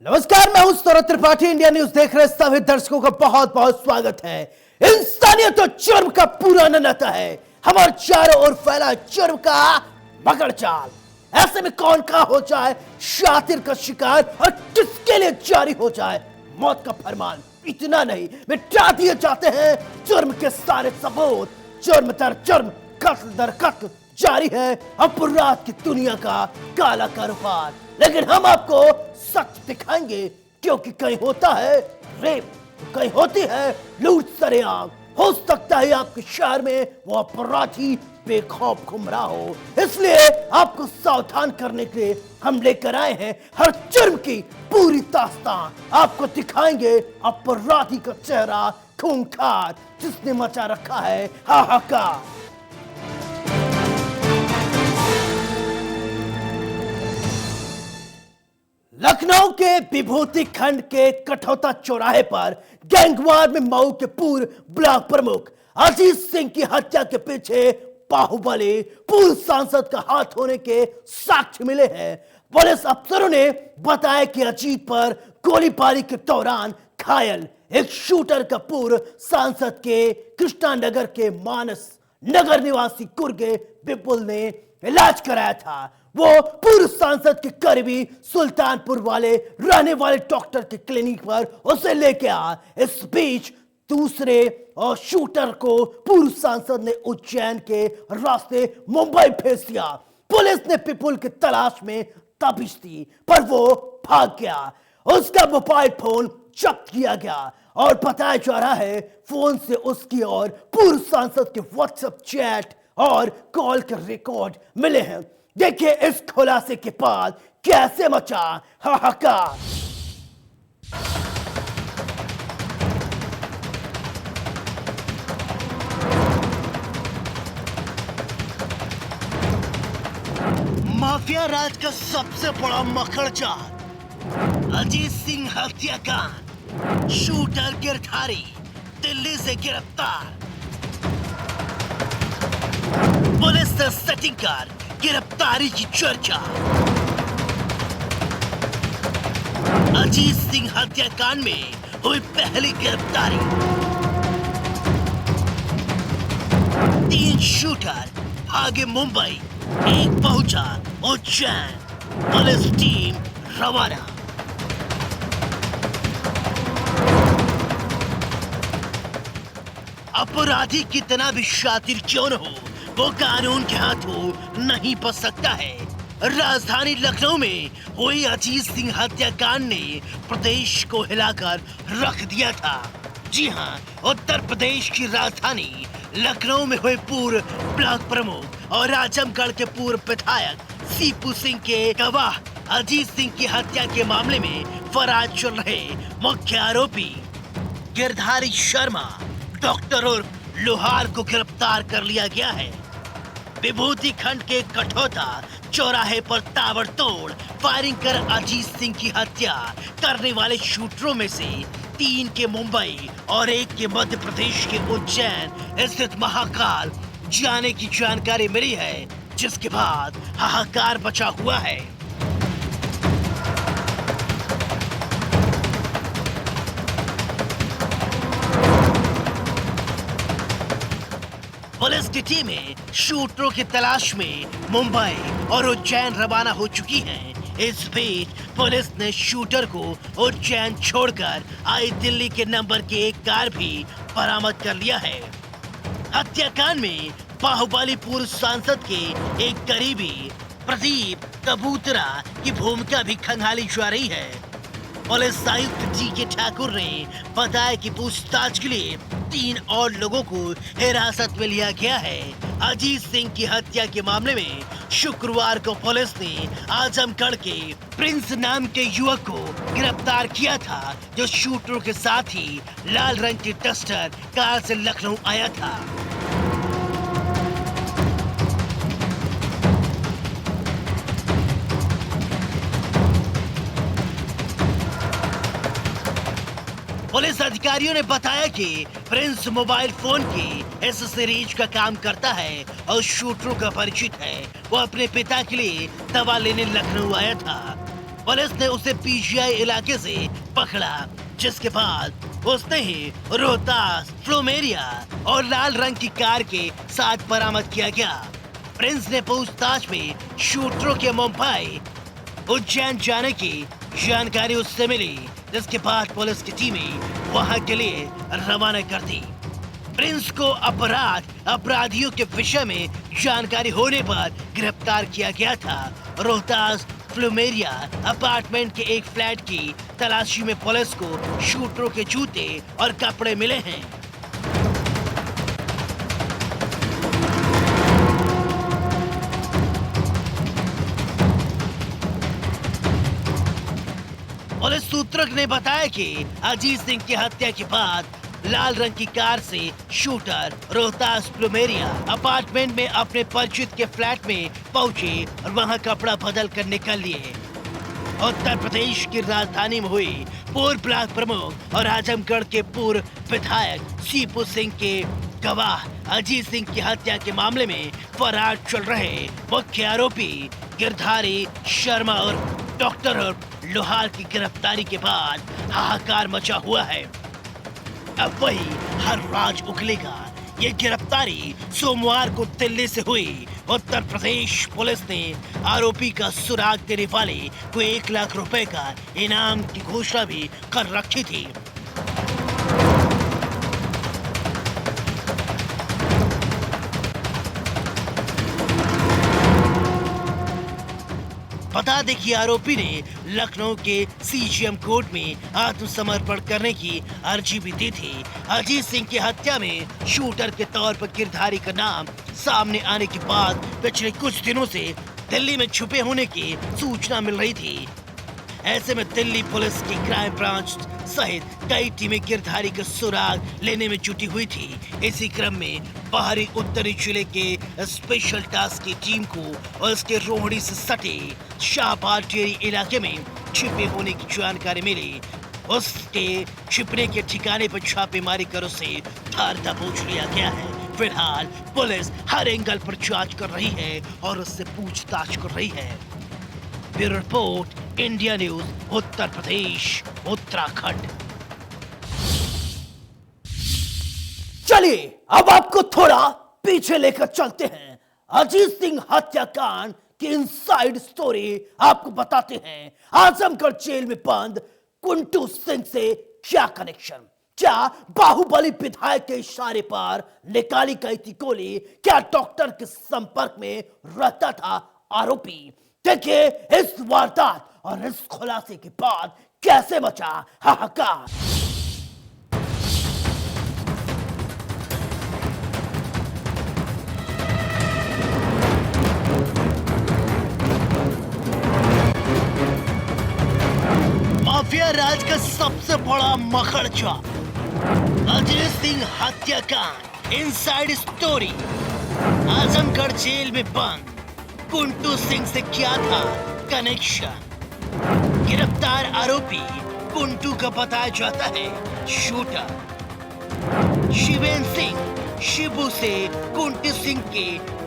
नमस्कार, मैं हूं सौरभ त्रिपाठी। इंडिया न्यूज देख रहे सभी दर्शकों का बहुत बहुत स्वागत है। इंसानियत और जुर्म का पुराना नाता है। हमारे चारों ओर फैला जुर्म का मगर जाल। ऐसे में कौन कहां हो जाए शातिर का शिकार और किसके लिए जारी हो जाए मौत का फरमान। इतना नहीं, मिटा दिए जाते हैं जुर्म के सारे सबूत। जुर्म दर जुर्म, कत्ल दर कत्ल जारी है अपराध की दुनिया का काला कारोबार। लेकिन हम आपको सच दिखाएंगे, क्योंकि कहीं होता है रेप, कहीं होती है लूट सरेआम। हो सकता है आपके शहर में वो अपराधी बेखौफ घूम रहा हो, इसलिए आपको सावधान करने के लिए हम लेकर आए हैं हर जुर्म की पूरी दास्तान। आपको दिखाएंगे अपराधी का चेहरा खूंखार, जिसने मचा रखा है हाहाकार। लखनऊ के विभूति खंड के कठौता चौराहे पर गैंगवार में मऊ के पूर्व ब्लॉक प्रमुख अजीत सिंह की हत्या के पीछे बाहुबली पूर्व सांसद का हाथ होने के साक्ष्य मिले हैं। पुलिस अफसरों ने बताया कि अजीत पर गोलीबारी के दौरान घायल एक शूटर का पूर्व सांसद के कृष्णानगर के मानस नगर निवासी कुर्गे विपुल ने इलाज कराया था। वो पूर्व सांसद के करीबी सुल्तानपुर वाले रहने वाले डॉक्टर के क्लिनिक पर उसे लेके आ। इस बीच दूसरे और शूटर को पूर्व सांसद ने उज्जैन के रास्ते मुंबई भेज दिया। पुलिस ने विपुल की तलाश में तपिश दी, पर वो भाग गया। उसका मोबाइल फोन जब्त किया गया और बताया जा रहा है फोन से उसकी और पूर्व सांसद के व्हाट्सएप चैट और कॉल के रिकॉर्ड मिले हैं। देखिए इस खुलासे के बाद कैसे मचा हाहाकार। माफिया राज का सबसे बड़ा मखड़जाल अजीत सिंह हत्याकांड। शूटर गिरधारी दिल्ली से गिरफ्तार। पुलिस ने सेटिंग कर गिरफ्तारी की चर्चा। अजीत सिंह हत्याकांड में हुई पहली गिरफ्तारी। 3 शूटर भागे मुंबई, एक पहुंचा उज्जैन। पुलिस टीम रवाना। अपराधी कितना भी शातिर क्यों न हो, वो कानून के हाथों नहीं बच सकता है। राजधानी लखनऊ में हुई अजीत सिंह हत्याकांड ने प्रदेश को हिलाकर रख दिया था। जी हां, उत्तर प्रदेश की राजधानी लखनऊ में हुए पूर्व ब्लॉक प्रमुख और आजमगढ़ के पूर्व विधायक सीपू सिंह के गवाह अजीत सिंह की हत्या के मामले में फरार चल रहे मुख्य आरोपी गिरधारी शर्मा डॉक्टर और लोहार को गिरफ्तार कर लिया गया है। विभूति खंड के कठौता चौराहे पर ताबड़तोड़ फायरिंग कर अजीत सिंह की हत्या करने वाले शूटरों में से 3 के मुंबई और 1 के मध्य प्रदेश के उज्जैन स्थित महाकाल जाने की जानकारी मिली है, जिसके बाद हाहाकार मचा हुआ है। पुलिस की टीमें शूटरों की तलाश में मुंबई और उज्जैन रवाना हो चुकी हैं। इस बीच पुलिस ने शूटर को उज्जैन छोड़कर आई दिल्ली के नंबर की एक कार भी बरामद कर लिया है। हत्याकांड में बाहुबली पूर्व सांसद के एक करीबी प्रदीप कबूतरा की भूमिका भी खंगाली जा रही है। पुलिस आयुक्त जी.के. ठाकुर ने बताया कि पूछताछ के लिए 3 और लोगों को हिरासत में लिया गया है। अजीत सिंह की हत्या के मामले में शुक्रवार को पुलिस ने आजमगढ़ के प्रिंस नाम के युवक को गिरफ्तार किया था, जो शूटरों के साथ ही लाल रंग की डस्टर कार से लखनऊ आया था। पुलिस अधिकारियों ने बताया कि प्रिंस मोबाइल फोन की एसेसरीज का काम करता है और शूटरों का परिचित है। वो अपने पिता के लिए दवा लेने लखनऊ आया था। पुलिस ने उसे पीजीआई इलाके से पकड़ा, जिसके बाद उसने ही रोहतास, फ्लोमेरिया और लाल रंग की कार के साथ बरामद किया गया। प्रिंस ने पूछताछ में शूटरों के मुंबई, उज्जैन जाने की जानकारी उससे मिली, जिसके बाद पुलिस की टीमें वहां के लिए रवाना कर दी। प्रिंस को अपराधियों के विषय में जानकारी होने पर गिरफ्तार किया गया था। रोहतास फ्लूमेरिया अपार्टमेंट के एक फ्लैट की तलाशी में पुलिस को शूटरों के जूते और कपड़े मिले हैं। पुलिस सूत्रक ने बताया कि अजीत सिंह की हत्या के बाद लाल रंग की कार से शूटर रोहतास प्लूमेरिया अपार्टमेंट में अपने परिचित के फ्लैट में पहुंचे और वहां कपड़ा बदल कर निकल लिए। उत्तर प्रदेश की राजधानी में हुई पूर्व ब्लॉक प्रमुख और आजमगढ़ के पूर्व विधायक सीपू सिंह के गवाह अजीत सिंह की हत्या के मामले में फरार चल रहे मुख्य आरोपी गिरधारी शर्मा और डॉक्टर लोहार की गिरफ्तारी के बाद हाहाकार मचा हुआ है। अब वही हर राज उगलेगा। ये गिरफ्तारी सोमवार को दिल्ली से हुई। उत्तर प्रदेश पुलिस ने आरोपी का सुराग देने वाले को 1 लाख रुपए का इनाम की घोषणा भी कर रखी थी। बता दें कि आरोपी ने लखनऊ के सीजीएम कोर्ट में आत्मसमर्पण करने की अर्जी भी दी थी। अजीत सिंह की हत्या में शूटर के तौर पर गिरधारी का नाम सामने आने के बाद पिछले कुछ दिनों से दिल्ली में छुपे होने की सूचना मिल रही थी। ऐसे में दिल्ली पुलिस की क्राइम ब्रांच सहित कई टीमें गिरधारी का सुराग लेने में जुटी हुई थी। इसी क्रम में बाहरी उत्तरी जिले के स्पेशल टास्क की टीम को और उसके रोहड़ी से सटे शाहबाद डेयरी इलाके में छिपे होने की जानकारी मिली। उसके छिपने के ठिकाने पर छापेमारी कर उसे थार दबोच लिया गया है। फिलहाल पुलिस हर एंगल पर जांच कर रही है और उससे पूछताछ कर रही है। Bureau report, India news, Uttar Pradesh, Uttarakhand. चलिए अब आपको थोड़ा पीछे लेकर चलते हैं। अजीत सिंह हत्याकांड की इनसाइड स्टोरी आपको बताते हैं। आजमगढ़ जेल में बंद कुंटू सिंह से क्या कनेक्शन? क्या बाहुबली विधायक के इशारे पर निकाली गई थी गोली? क्या डॉक्टर के संपर्क में रहता था आरोपी? देखिए इस वारदात और इस खुलासे के बाद कैसे मचा हाहाकार। माफिया राज का सबसे बड़ा मखड़चाप अजीत सिंह हत्याकांड इनसाइड स्टोरी। आजमगढ़ जेल में बंद कुंटू सिंह से क्या था कनेक्शन? गिरफ्तार आरोपी कुंटू का बताया जाता है शूटर। शिवेंद्र सिंह शिबू से कुंटू सिंह के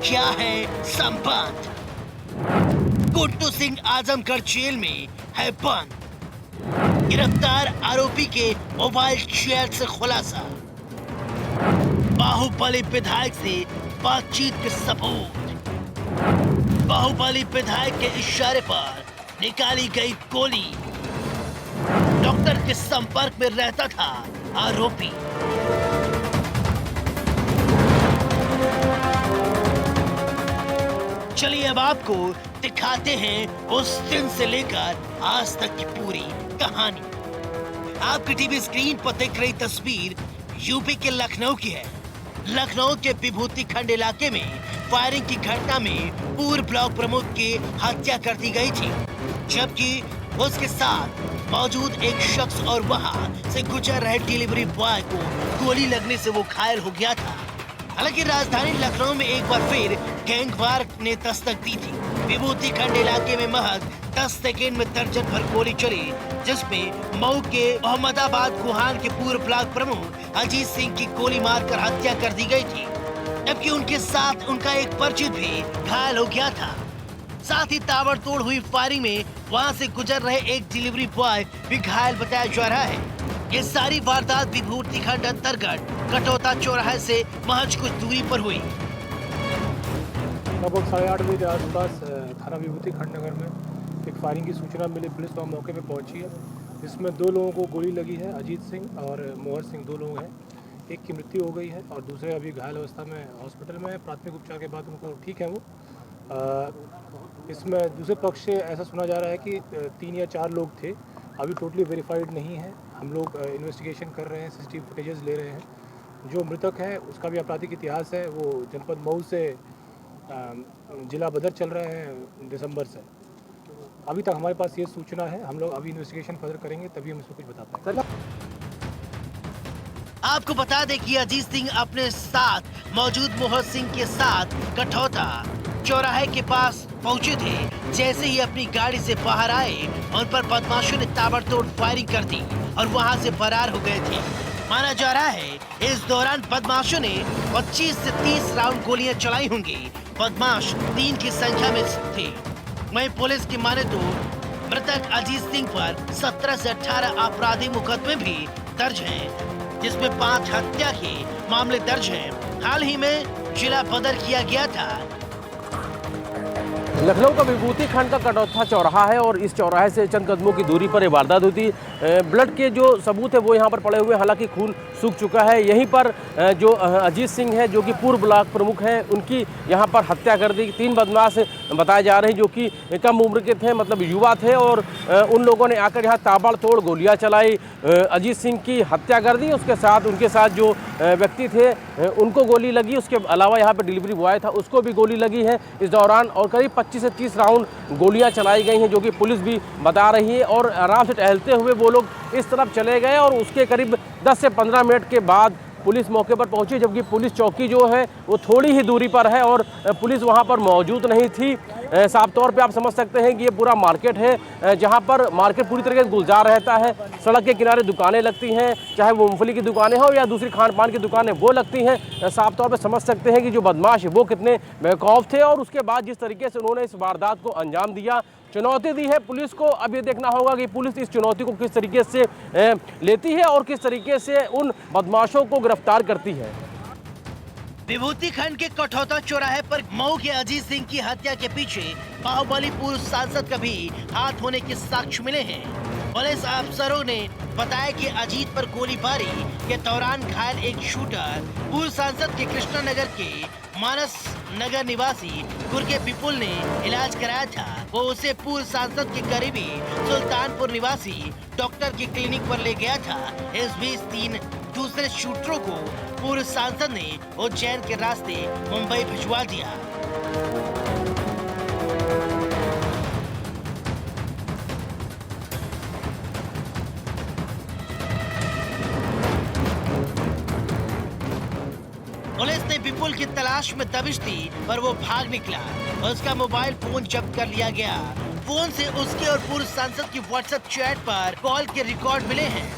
क्या है संबंध? कुंटू सिंह आजमगढ़ जेल में है बंद। गिरफ्तार आरोपी के मोबाइल चैट से खुलासा। बाहुबली विधायक से बातचीत के सबूत। बाहुबली विधायक के इशारे पर निकाली गई गोली। डॉक्टर के संपर्क में रहता था आरोपी। चलिए अब आपको दिखाते हैं उस दिन से लेकर आज तक की पूरी कहानी। आपकी टीवी स्क्रीन पर दिख रही तस्वीर यूपी के लखनऊ की है। लखनऊ के विभूति खंड इलाके में फायरिंग की घटना में पूर्व ब्लॉक प्रमुख की हत्या कर दी गई थी, जबकि उसके साथ मौजूद एक शख्स और वहां से गुजर रहे डिलीवरी बॉय को गोली लगने से वो घायल हो गया था। हालांकि राजधानी लखनऊ में एक बार फिर गैंगवार ने दस्तक दी थी। विभूति खंड इलाके में महज 10 सेकेंड में दर्जन भर गोली चली, जिसमें मऊ के मोहम्मदाबाद गुहान के पूर्व ब्लॉक प्रमुख अजीत सिंह की गोली मारकर हत्या कर दी गई थी, जबकि उनके साथ उनका एक परिचित भी घायल हो गया था। साथ ही ताबड़तोड़ हुई फायरिंग में वहां से गुजर रहे एक डिलीवरी बॉय भी घायल बताया जा रहा है। ये सारी वारदात विभूति खंड अंतर्गत कटौता चौराहे से महज कुछ दूरी पर हुई। लगभग 8:30 बजे के आसपास थाना विभूति खंड नगर में एक फायरिंग की सूचना मिली। पुलिस वहाँ मौके पर पहुंची है। इसमें 2 लोगों को गोली लगी है, अजीत सिंह और मोहर सिंह 2 लोग हैं। एक की मृत्यु हो गई है और दूसरे अभी घायल अवस्था में हॉस्पिटल में है। प्राथमिक उपचार के बाद उनको ठीक है वो। इसमें दूसरे पक्ष से ऐसा सुना जा रहा है कि 3 या 4 लोग थे। अभी टोटली वेरीफाइड नहीं है। हम लोग इन्वेस्टिगेशन कर रहे हैं, सीसीटीवी फुटेजेस ले रहे हैं। जो मृतक है उसका भी आपराधिक इतिहास है। वो जनपद मऊ से जिला बदर चल रहे हैं दिसंबर से। अभी तक हमारे पास ये सूचना है। हम लोग अभी इन्वेस्टिगेशन फर्दर करेंगे तभी हम इसको कुछ बता पाएंगे। आपको बता दें कि अजीत सिंह अपने साथ मौजूद मोहर सिंह के साथ कठौता चौराहे के पास पहुंचे थे। जैसे ही अपनी गाड़ी से बाहर आए, उन पर बदमाशों ने ताबड़तोड़ फायरिंग कर दी और वहां से फरार हो गए थे। माना जा रहा है इस दौरान बदमाशों ने 25 से 30 राउंड गोलियां चलाई होंगी। बदमाश 3 की संख्या में थे। वहीं पुलिस की माने तो मृतक अजीत सिंह पर 17 से 18 आपराधिक मुकदमे भी दर्ज हैं, जिसमें 5 हत्या के मामले दर्ज हैं। हाल ही में जिला बदर किया गया था। लखनऊ का विभूति खंड का कटौता चौराहा है और इस चौराहे से चंद कदमों की दूरी पर ये वारदात हुई। ब्लड के जो सबूत है वो यहाँ पर पड़े हुए हैं। हालांकि खून सूख चुका है। यहीं पर जो अजीत सिंह है, जो कि पूर्व ब्लॉक प्रमुख हैं, उनकी यहाँ पर हत्या कर दी। 3 बदमाश बताए जा रहे हैं जो कि कम उम्र के थे, मतलब युवा थे, और उन लोगों ने आकर यहाँ ताबड़तोड़ गोलियाँ चलाई, अजीत सिंह की हत्या कर दी। उसके साथ उनके साथ जो व्यक्ति थे उनको गोली लगी। उसके अलावा यहाँ पर डिलीवरी बॉय था, उसको भी गोली लगी है इस दौरान। और करीब 25 से 30 राउंड गोलियां चलाई गई हैं, जो कि पुलिस भी बता रही है। और आराम से टहलते हुए वो लोग इस तरफ चले गए और उसके करीब 10 से 15 मिनट के बाद पुलिस मौके पर पहुंची, जबकि पुलिस चौकी जो है वो थोड़ी ही दूरी पर है और पुलिस वहां पर मौजूद नहीं थी। साफ तौर पे आप समझ सकते हैं कि ये पूरा मार्केट है, जहां पर मार्केट पूरी तरीके से गुलजार रहता है। सड़क के किनारे दुकानें लगती हैं, चाहे वो मूंगफली की दुकानें हो या दूसरी खान पान की दुकानें वो लगती हैं। साफ तौर पे समझ सकते हैं कि जो बदमाश है वो कितने बेखौफ थे। और उसके बाद जिस तरीके से उन्होंने इस वारदात को अंजाम दिया, चुनौती दी है पुलिस को। अब ये देखना होगा कि पुलिस इस चुनौती को किस तरीके से लेती है और किस तरीके से उन बदमाशों को गिरफ्तार करती है। विभूति खंड के कठौता चौराहे पर मऊ के अजीत सिंह की हत्या के पीछे बाहुबली पूर्व सांसद का भी हाथ होने के साक्ष्य मिले हैं। पुलिस अफसरों ने बताया कि अजीत पर गोलीबारी के दौरान घायल एक शूटर पूर्व सांसद के कृष्णानगर के मानस नगर निवासी गुरगे विपुल ने इलाज कराया था। वो उसे पूर्व सांसद के करीबी सुल्तानपुर निवासी डॉक्टर की क्लिनिक पर ले गया था। इस बीच 3 दूसरे शूटरों को पूर्व सांसद ने उज्जैन के रास्ते मुंबई भिजवा दिया। पुलिस ने विपुल की तलाश में दबिश दी पर वो भाग निकला और उसका मोबाइल फोन जब्त कर लिया गया। फोन से उसके और पूर्व सांसद की व्हाट्सएप चैट पर कॉल के रिकॉर्ड मिले हैं।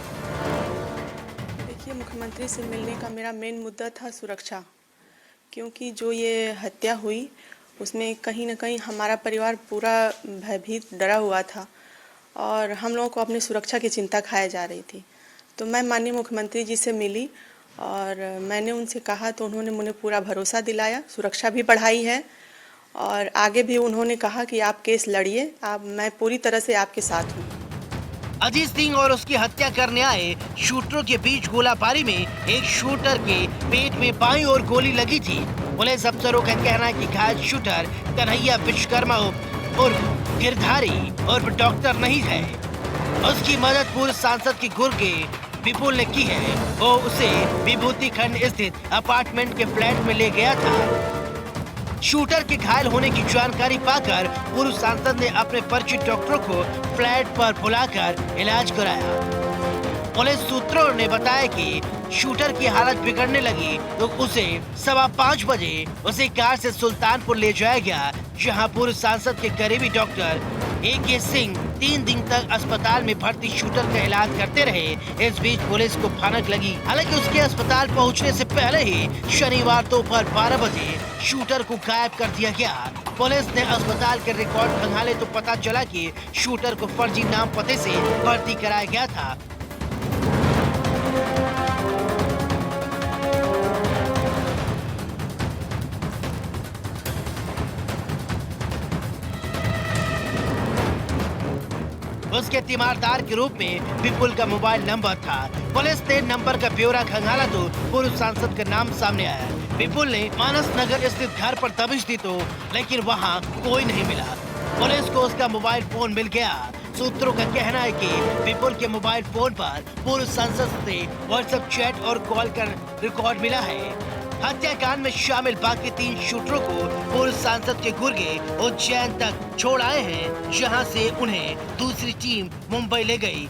देखिए, मुख्यमंत्री से मिलने का मेरा मेन मुद्दा था सुरक्षा, क्योंकि जो ये हत्या हुई उसमें कहीं न कहीं हमारा परिवार पूरा भयभीत डरा हुआ था और हम लोगों को अपनी सुरक्षा की चिंता खाई जा रही थी। तो मैं माननीय मुख्यमंत्री जी से मिली और मैंने उनसे कहा तो उन्होंने मुझे पूरा भरोसा दिलाया, सुरक्षा भी बढ़ाई है और आगे भी उन्होंने कहा कि आप केस लड़िए, मैं पूरी तरह से आपके साथ हूँ। अजीत सिंह और उसकी हत्या करने आए शूटरों के बीच गोलाबारी में एक शूटर के पेट में बाईं ओर गोली लगी थी। पुलिस अफसरों का कहना है कि घायल शूटर कन्हैया विश्वकर्मा उर्फ गिरधारी उर्फ डॉक्टर नहीं है। उसकी मदद पूर्व सांसद की गुर्गे विपुल ने की है। वो उसे विभूति खंड स्थित अपार्टमेंट के फ्लैट में ले गया था। शूटर के घायल होने की जानकारी पाकर पूर्व सांसद ने अपने परिचित डॉक्टरों को फ्लैट पर बुलाकर इलाज कराया। पुलिस सूत्रों ने बताया कि शूटर की हालत बिगड़ने लगी तो उसे 5:15 बजे उसे कार से सुल्तानपुर ले जाया गया, जहां पूर्व सांसद के करीबी डॉक्टर AK सिंह 3 दिन तक अस्पताल में भर्ती शूटर का इलाज करते रहे। इस बीच पुलिस को भनक लगी। हालांकि उसके अस्पताल पहुंचने से पहले ही शनिवार दोपहर 12 बजे शूटर को गायब कर दिया गया। पुलिस ने अस्पताल के रिकॉर्ड खंगाले तो पता चला कि शूटर को फर्जी नाम पते से भर्ती कराया गया था। उसके तीमारदार के रूप में विपुल का मोबाइल नंबर था। पुलिस ने नंबर का ब्यौरा खंगाला तो पूर्व सांसद का नाम सामने आया। विपुल ने मानस नगर स्थित घर पर दबिश दी तो लेकिन वहां कोई नहीं मिला। पुलिस को उसका मोबाइल फोन मिल गया। सूत्रों का कहना है कि विपुल के मोबाइल फोन पर पूर्व सांसद से व्हाट्सएप चैट और कॉल कर रिकॉर्ड मिला है। हत्याकांड में शामिल बाकी 3 शूटरों को पूर्व सांसद के गुर्गे उज्जैन तक छोड़ आए हैं, जहां से उन्हें दूसरी टीम मुंबई ले गई।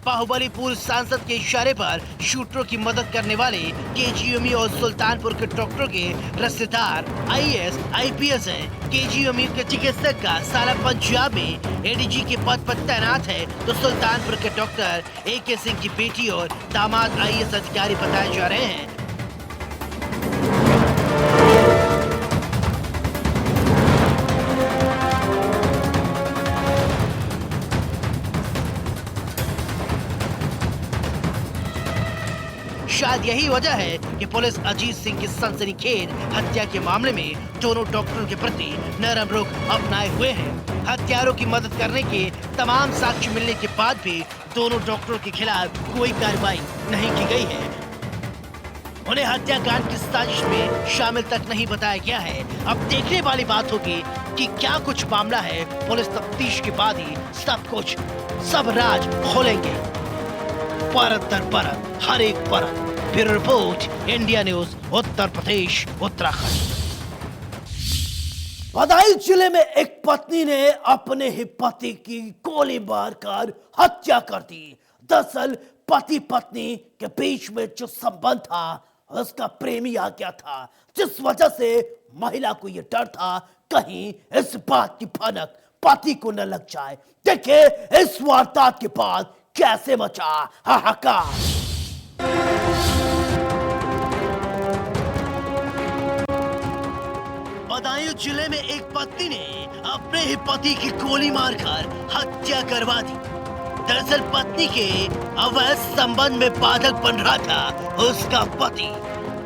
बाहुबली पूर्व सांसद के इशारे पर शूटरों की मदद करने वाले केजीएमयू और सुल्तानपुर के डॉक्टरों के रिश्तेदार आईएएस आईपीएस हैं। केजीएमयू के चिकित्सक का साला पंजाब में एडीजी के पद पर तैनात है, तो सुल्तानपुर के डॉक्टर AK सिंह की बेटी और दामाद आईएएस अधिकारी बताए जा रहे हैं। शायद यही वजह है कि पुलिस अजीत सिंह की सनसनीखेज हत्या के मामले में दोनों डॉक्टरों के प्रति नरम रुख अपनाए हुए हैं। हत्यारों की मदद करने के तमाम साक्ष्य मिलने के बाद भी दोनों डॉक्टरों के खिलाफ कोई कार्रवाई नहीं की गई है। उन्हें हत्याकांड की साजिश में शामिल तक नहीं बताया गया है। अब देखने वाली बात होगी कि क्या कुछ मामला है। पुलिस तफ्तीश के बाद ही सब राज खोलेंगे, परत दर परत, हर एक परत। Bureau report, India news, Uttar Pradesh, Uttarakhand. Badaun जिले में एक पत्नी ने अपने ही पति की गोली मारकर हत्या कर दी। दरअसल पति पत्नी के बीच में जो संबंध था उसका प्रेमी आ गया था, जिस वजह से महिला को यह डर था कहीं इस बात की भनक पति को न लग जाए। देखिए इस वारदात के बाद कैसे मचा हाहाकार। बदायूं जिले में एक पत्नी ने अपने ही पति की गोली मारकर हत्या करवा दी। दरअसल पत्नी के अवैध संबंध में बाधक बन रहा था उसका पति।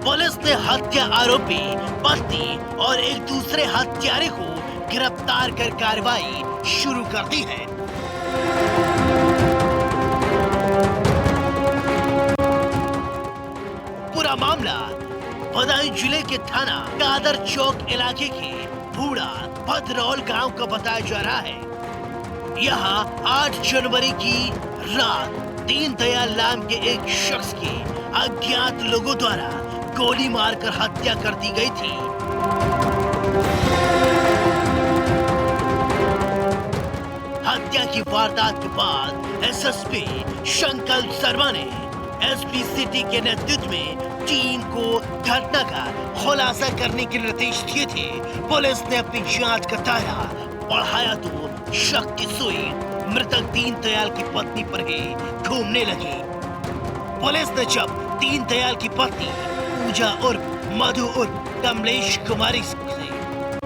पुलिस ने हत्या आरोपी पत्नी और एक दूसरे हत्यारे को गिरफ्तार कर कार्रवाई शुरू कर दी है। पूरा मामला बदायूं जिले के थाना कादर चौक इलाके के बूढ़ा भद्रौल गांव का बताया जा रहा है। यहाँ 8 जनवरी की रात दीनदयाल नाम के एक शख्स की अज्ञात लोगों द्वारा गोली मारकर हत्या कर दी गई थी। हत्या की वारदात के बाद एसएसपी शंकर शर्मा ने एसपी सिटी के नेतृत्व में टीम को घटना का खुलासा करने के निर्देश दिए थे। पुलिस ने अपनी जांच का दायरा बढ़ाया तो शक की सुई मृतक दीनदयाल की पत्नी पर ही घूमने लगी। पुलिस ने जब दीनदयाल की पत्नी पूजा और मधु और कमलेश कुमारी से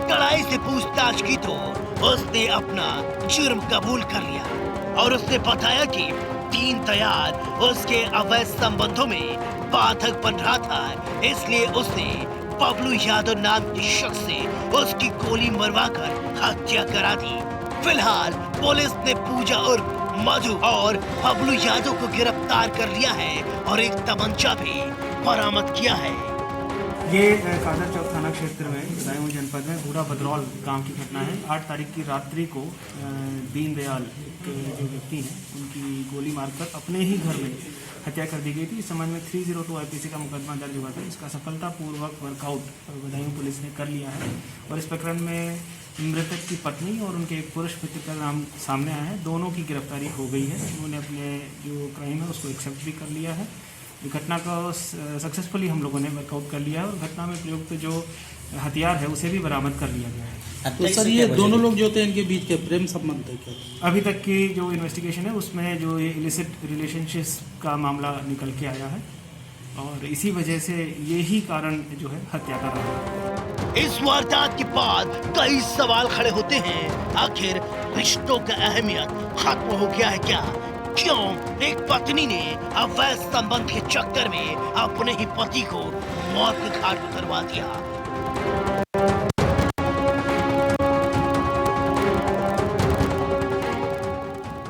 कड़ाई से पूछताछ की तो उसने अपना जुर्म कबूल कर लिया और उसने बताया कि दीनदयाल उसके अवैध संबंधों में बाधक बन रहा था, इसलिए उसने बबलू यादव नाम के शख्स से उसकी गोली मरवाकर हत्या करा दी। फिलहाल पुलिस ने पूजा और मधु और बबलू यादव को गिरफ्तार कर लिया है और एक तमंचा भी बरामद किया है। ये कादर चौक थाना क्षेत्र में बदायूं जनपद में बूढ़ा भद्रौल गांव की घटना है। 8 तारीख की रात्रि को दीनदयाल के जो व्यक्ति हैं उनकी गोली मारकर अपने ही घर में हत्या कर दी गई थी। इस संबंध में 302 IPC का मुकदमा दर्ज हुआ था। इसका सफलतापूर्वक वर्कआउट बदायूं पुलिस ने कर लिया है और इस प्रकरण में मृतक की पत्नी और उनके एक पुरुष मित्र का नाम सामने आया है। दोनों की गिरफ्तारी हो गई है। उन्होंने अपने जो क्राइम है उसको एक्सेप्ट भी कर लिया है। घटना को सक्सेसफुली हम लोगों ने वर्कआउट कर लिया है और घटना में प्रयुक्त जो हथियार है उसे भी बरामद कर लिया गया है। तो सर ये दोनों लोग जो थे इनके बीच के प्रेम संबंध थे क्या? अभी तक की जो इन्वेस्टिगेशन है उसमें जो ये इलिसिट रिलेशनशिप्स का मामला निकल के आया है और इसी वजह से यही कारण जो है हत्या का रहा है। इस वारदात के बाद कई सवाल खड़े होते हैं। आखिर रिश्तों का अहमियत खत्म हो गया है क्या? क्यों एक पत्नी ने अवैध संबंध के चक्कर में अपने ही पति को मौत के घाट उतरवा दिया?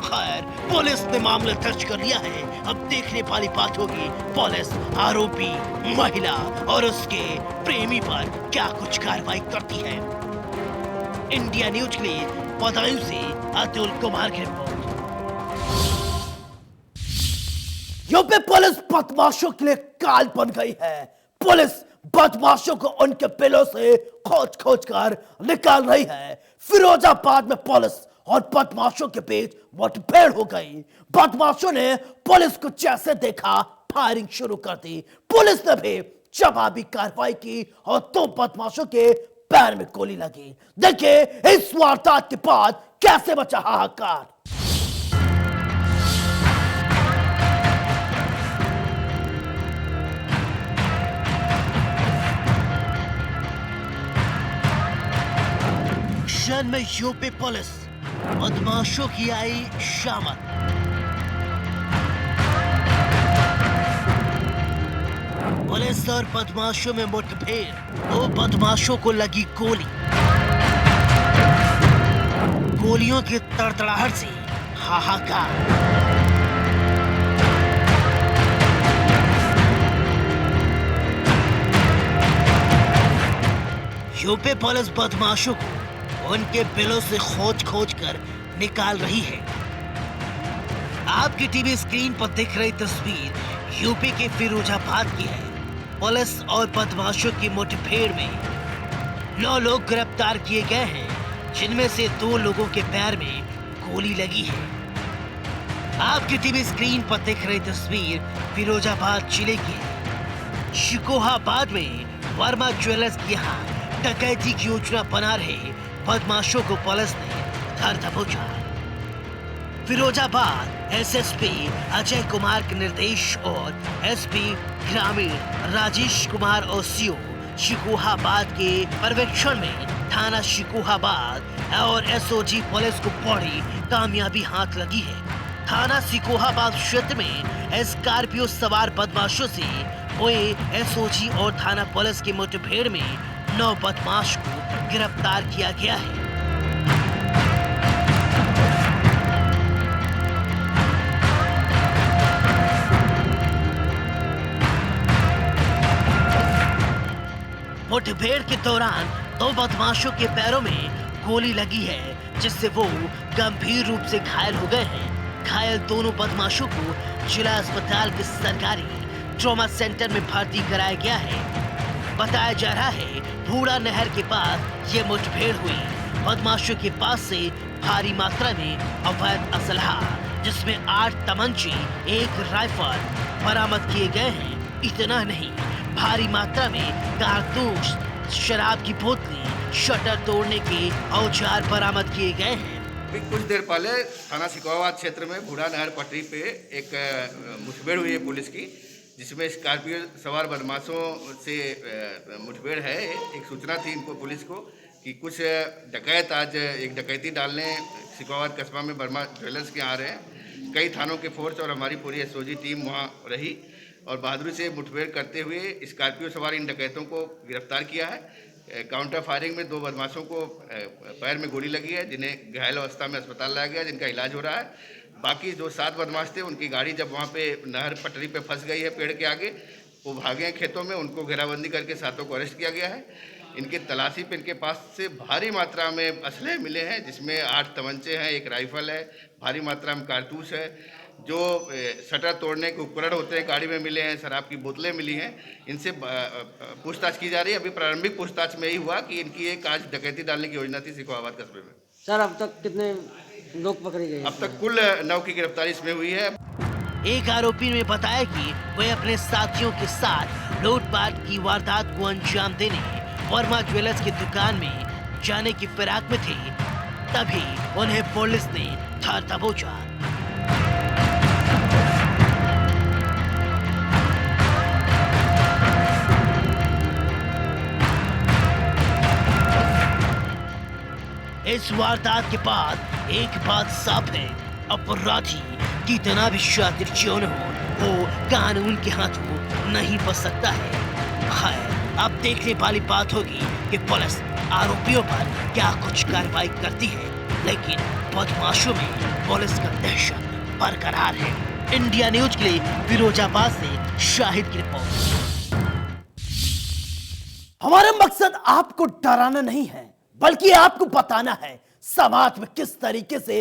खैर, पुलिस ने मामला दर्ज कर लिया है। अब देखने वाली बात होगी पुलिस आरोपी महिला और उसके प्रेमी पर क्या कुछ कार्रवाई करती है। इंडिया न्यूज के लिए बदायूं से अतुल कुमार की रिपोर्ट। यूपी पुलिस बदमाशों के लिए काल बन गई है। पुलिस बदमाशों को उनके बिलों से खोज खोज कर निकाल रही है। फिरोजाबाद में पुलिस और बदमाशों के बीच मुठभेड़ हो गई। बदमाशों ने पुलिस को जैसे देखा फायरिंग शुरू कर दी। पुलिस ने भी जवाबी कार्रवाई की और 2 बदमाशों के पैर में गोली लगी। देखिए इस वारदात के बाद कैसे मचा हाहाकार। एक्शन में यूपी पुलिस, बदमाशों की आई शामत। पुलिस और बदमाशों में मुठभेड़, 2 बदमाशों को लगी गोली। गोलियों की तड़तड़ाहट से हाहाकार। यूपी पुलिस बदमाशों को उनके बिलों से खोज खोज कर निकाल रही है। आपकी टीवी स्क्रीन पर दिख रही तस्वीर यूपी के फिरोजाबाद की है। पुलिस और बदमाशों की मुठभेड़ में 9 लोग गिरफ्तार किए गए हैं, जिनमें से 2 लोगों के पैर में गोली लगी है। आपकी टीवी स्क्रीन पर दिख रही तस्वीर फिरोजाबाद जिले की है। शिकोहाबाद में वर्मा ज्वेलर्स के यहाँ डकैती की योजना बना रहे बदमाशों को पुलिस ने धर दबोचा। फिरोजाबाद एसएसपी अजय कुमार के निर्देश और एसपी ग्रामीण राजेश कुमार और सीओ शिकोहाबाद के पर्यवेक्षण में थाना शिकोहाबाद और एसओजी पुलिस को बड़ी कामयाबी हाथ लगी है। थाना शिकोहाबाद क्षेत्र में स्कॉर्पियो सवार बदमाशों से हुए एसओजी और थाना पुलिस की मुठभेड़ में 9 बदमाश को गिरफ्तार किया गया है। मुठभेड़ के दौरान 2 बदमाशों के पैरों में गोली लगी है, जिससे वो गंभीर रूप से घायल हो गए हैं। घायल दोनों बदमाशों को जिला अस्पताल के सरकारी ट्रॉमा सेंटर में भर्ती कराया गया है। बताया जा रहा है भूड़ा नहर के पास ये मुठभेड़ हुई। बदमाशों के पास से भारी मात्रा में अवैध असलहा, जिसमें 8 तमंचे, 1 राइफल बरामद किए गए हैं। इतना नहीं, भारी मात्रा में कारतूस, शराब की बोतलें, शटर तोड़ने के औजार बरामद किए गए हैं। कुछ देर पहले थाना शिकोहाबाद क्षेत्र में बूढ़ा नहर पटरी पे एक मुठभेड़ हुई है पुलिस की, जिसमें स्कॉर्पियो सवार बदमाशों से मुठभेड़ है। एक सूचना थी इनको पुलिस को कि कुछ डकैत आज एक डकैती डालने शिकोहाबाद कस्बा में वर्मा ज्वेलर्स के आ रहे हैं। कई थानों के फोर्स और हमारी पूरी एसओजी टीम वहाँ रही और बहादुरी से मुठभेड़ करते हुए स्कॉर्पियो सवार इन डकैतों को गिरफ्तार किया है। काउंटर फायरिंग में 2 बदमाशों को पैर में गोली लगी है, जिन्हें घायल अवस्था में अस्पताल लाया गया, जिनका इलाज हो रहा है। बाकी जो 7 बदमाश थे, उनकी गाड़ी जब वहाँ पे नहर पटरी पे फंस गई है पेड़ के आगे, वो भागे हैं खेतों में। उनको घेराबंदी करके 7 को अरेस्ट किया गया है। इनके तलाशी पे इनके पास से भारी मात्रा में असलहे मिले हैं, जिसमें 8 तमंचे हैं, 1 राइफल है, भारी मात्रा में कारतूस है, जो शटर तोड़ने के उपकरण होते हैं गाड़ी में मिले हैं, शराब की बोतलें मिली हैं। इनसे पूछताछ की जा रही है। अभी प्रारंभिक पूछताछ में ही हुआ कि इनकी एक आज डकैती डालने की योजना थी शिकोहाबाद कस्बे में। सर अब तक कितने लोग पकड़े गए? अब तक कुल 9 की गिरफ्तारी इसमें हुई है। एक आरोपी ने बताया कि वह अपने साथियों के साथ लूटपाट की वारदात को अंजाम देने वर्मा ज्वेलर्स की दुकान में जाने की फिराक में थे, तभी उन्हें पुलिस ने धर दबोचा। इस वारदात के बाद एक बात साफ है, अपराधी कितना भी शातिर क्यों न हो, वो कानून के हाथों नहीं बच सकता है। खैर, अब देखने वाली बात होगी कि पुलिस आरोपियों पर क्या कुछ कार्रवाई करती है, लेकिन बदमाशों में पुलिस का दहशत बरकरार है। इंडिया न्यूज के लिए फिरोजाबाद से शाहिद की रिपोर्ट। हमारा मकसद आपको डराना नहीं है, बल्कि आपको बताना है समाज में किस तरीके से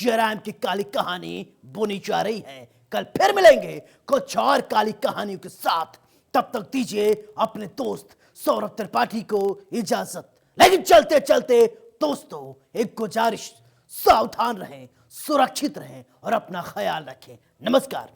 जराइम की काली कहानी बुनी जा रही है। कल फिर मिलेंगे कुछ और काली कहानियों के साथ। तब तक दीजिए अपने दोस्त सौरभ त्रिपाठी को इजाजत। लेकिन चलते चलते दोस्तों, एक गुजारिश, सावधान रहें, सुरक्षित रहें और अपना ख्याल रखें। नमस्कार।